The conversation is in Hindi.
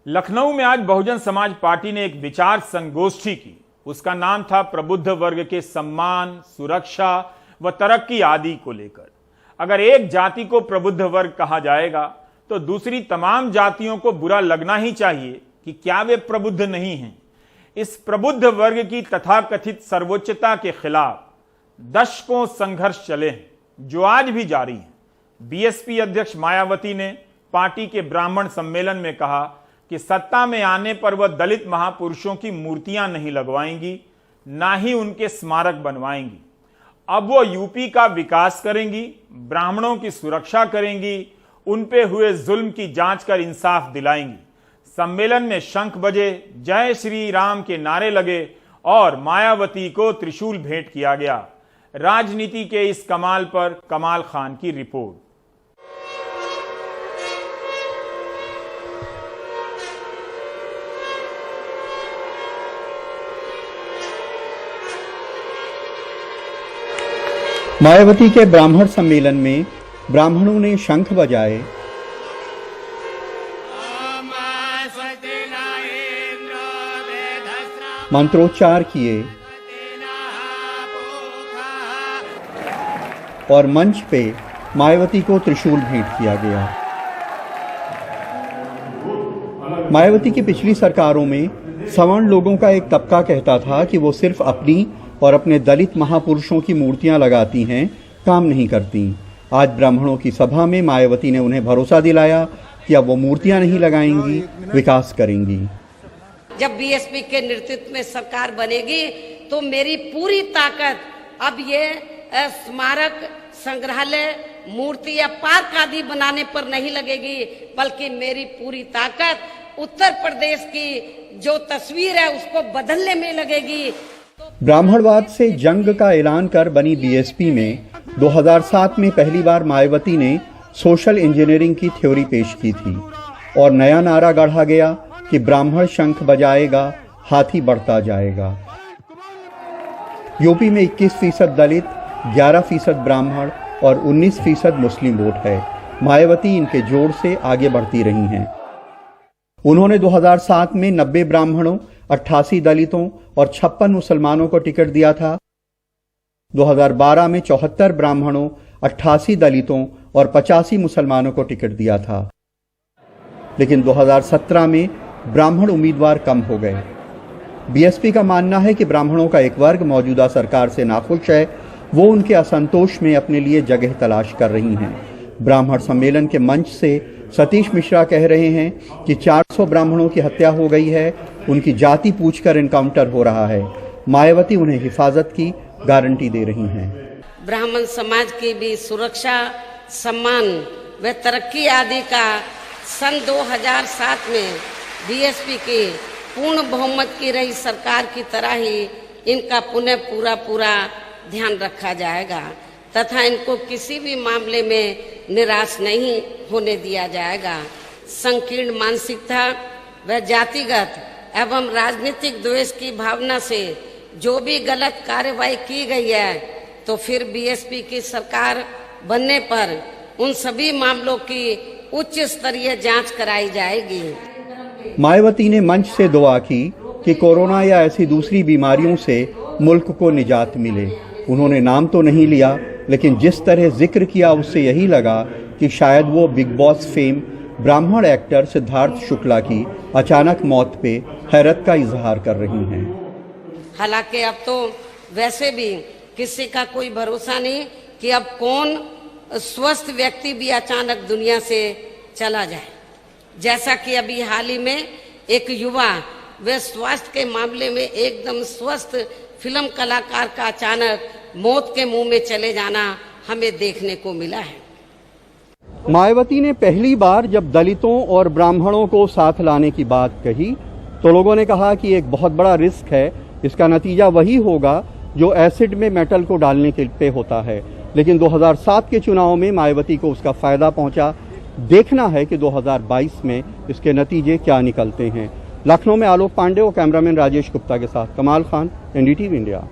लखनऊ में आज बहुजन समाज पार्टी ने एक विचार संगोष्ठी की। उसका नाम था प्रबुद्ध वर्ग के सम्मान, सुरक्षा व तरक्की आदि को लेकर। अगर एक जाति को प्रबुद्ध वर्ग कहा जाएगा तो दूसरी तमाम जातियों को बुरा लगना ही चाहिए कि क्या वे प्रबुद्ध नहीं हैं। इस प्रबुद्ध वर्ग की तथाकथित सर्वोच्चता के खिलाफ दशकों संघर्ष चले हैं, जो आज भी जारी हैं। बीएसपी अध्यक्ष मायावती ने पार्टी के ब्राह्मण सम्मेलन में कहा कि सत्ता में आने पर वह दलित महापुरुषों की मूर्तियां नहीं लगवाएंगी, ना ही उनके स्मारक बनवाएंगी। अब वो यूपी का विकास करेंगी, ब्राह्मणों की सुरक्षा करेंगी, उन पे हुए जुल्म की जांच कर इंसाफ दिलाएंगी। सम्मेलन में शंख बजे, जय श्री राम के नारे लगे और मायावती को त्रिशूल भेंट किया गया। राजनीति के इस कमाल पर कमाल खान की रिपोर्ट। मायावती के ब्राह्मण सम्मेलन में ब्राह्मणों ने शंख बजाए, मंत्रोच्चार किए और मंच पे मायावती को त्रिशूल भेंट किया गया। मायावती की पिछली सरकारों में सवर्ण लोगों का एक तबका कहता था कि वो सिर्फ अपनी और अपने दलित महापुरुषों की मूर्तियां लगाती हैं, काम नहीं करती। आज ब्राह्मणों की सभा में मायावती ने उन्हें भरोसा दिलाया कि अब वो मूर्तियां नहीं लगाएंगी, विकास करेंगी। जब बीएसपी के नेतृत्व में सरकार बनेगी तो मेरी पूरी ताकत अब ये स्मारक, संग्रहालय, मूर्ति या पार्क आदि बनाने पर नहीं लगेगी, बल्कि मेरी पूरी ताकत उत्तर प्रदेश की जो तस्वीर है उसको बदलने में लगेगी। ब्राह्मणवाद से जंग का ऐलान कर बनी बीएसपी में 2007 में पहली बार मायावती ने सोशल इंजीनियरिंग की थ्योरी पेश की थी और नया नारा गढ़ा गया कि ब्राह्मण शंख बजाएगा, हाथी बढ़ता जाएगा। यूपी में 21% दलित, 11% ब्राह्मण और 19% मुस्लिम वोट है। मायावती इनके जोड़ से आगे बढ़ती रही हैं। उन्होंने 2007 में 90 ब्राह्मणों, 88 दलितों और 56 मुसलमानों को टिकट दिया था। 2012 में 74 ब्राह्मणों, 88 दलितों और 85 मुसलमानों को टिकट दिया था। लेकिन 2017 में ब्राह्मण उम्मीदवार कम हो गए। बीएसपी का मानना है कि ब्राह्मणों का एक वर्ग मौजूदा सरकार से नाखुश है, वो उनके असंतोष में अपने लिए जगह तलाश कर रही हैं। ब्राह्मण सम्मेलन के मंच से सतीश मिश्रा कह रहे हैं कि 400 ब्राह्मणों की हत्या हो गई है, उनकी जाति पूछकर एनकाउंटर हो रहा है। मायावती उन्हें हिफाजत की गारंटी दे रही हैं। ब्राह्मण समाज की भी सुरक्षा, सम्मान व तरक्की आदि का सन 2007 में बीएसपी की पूर्ण बहुमत की रही सरकार की तरह ही इनका पुनः पूरा ध्यान रखा जाएगा तथा इनको किसी भी मामले में निराश नहीं होने दिया जाएगा। संकीर्ण मानसिकता व जातिगत एवं राजनीतिक द्वेष की भावना से जो भी गलत कार्रवाई की गई है तो फिर बीएसपी की सरकार बनने पर उन सभी मामलों की उच्च स्तरीय जांच कराई जाएगी। मायावती ने मंच से दुआ की कि कोरोना या ऐसी दूसरी बीमारियों से मुल्क को निजात मिले। उन्होंने नाम तो नहीं लिया, लेकिन जिस तरह जिक्र किया उससे यही लगा कि शायद वो बिग बॉस फेम ब्राह्मण एक्टर सिद्धार्थ शुक्ला की अचानक मौत पे हैरत का इजहार कर रही हैं। हालांकि अब तो वैसे भी किसी का कोई भरोसा नहीं कि अब कौन स्वस्थ व्यक्ति भी अचानक दुनिया से चला जाए। जैसा कि अभी हाल ही में एक युवा व स्वास्थ्य के मामले में एकदम स्वस्थ फिल्म कलाकार का अचानक मौत के मुंह में चले जाना हमें देखने को मिला है। मायावती ने पहली बार जब दलितों और ब्राह्मणों को साथ लाने की बात कही तो लोगों ने कहा कि एक बहुत बड़ा रिस्क है, इसका नतीजा वही होगा जो एसिड में मेटल को डालने के पे होता है। लेकिन 2007 के चुनाव में मायावती को उसका फायदा पहुंचा। देखना है कि 2022 में इसके नतीजे क्या निकलते हैं। लखनऊ में आलोक पांडे और कैमरामैन राजेश गुप्ता के साथ कमाल खान, एनडीटीवी इंडिया।